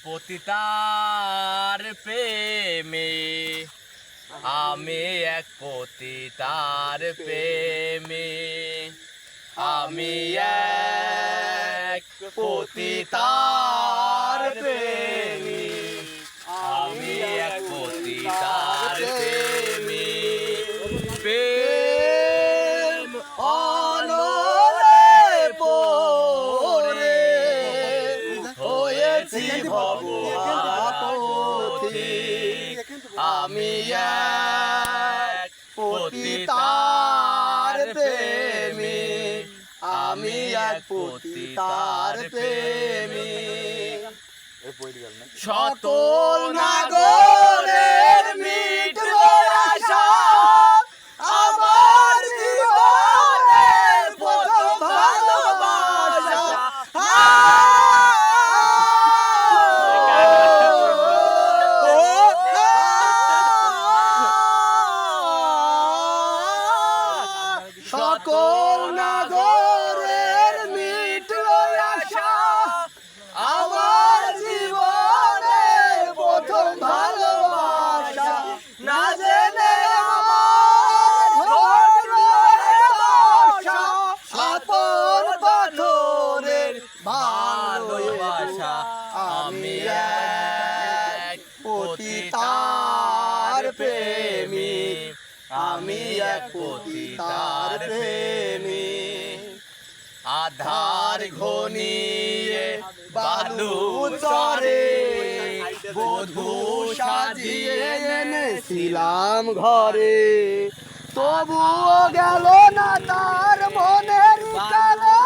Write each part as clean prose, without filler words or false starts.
পতিতার প্রেমে, আমি এক পতিতার প্রেমে, আমি এক পতিতার প্রেমে, আমি এক পতিতার প্রেমে। প্রেম অনলে পড়ে হয়েছি ভবপথিক, আমি এক পতিতার প্রেমে, আমি এক পতিতার প্রেমে। সকল নাগরের মিটল আশা, আমার জীবনের প্রথম ভালোবাসা। সকল নাগরের মিটল আশা, আমার জীবনের প্রথম ভালোবাসা। না জেনে আমার ঘটল দশা, আপন পাথরের ভালোবাসা। আমি এক পতিতার প্রেমিক, আমি এক পতিতার প্রেমিক। আধার ঘনিয়ে বালু চরে বধূ সাজিয়ে এনেছিলাম ঘরে, তবুও গেল না তার মনের কালে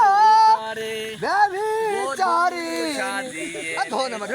ব্যভিচারী। ধন্যবাদ।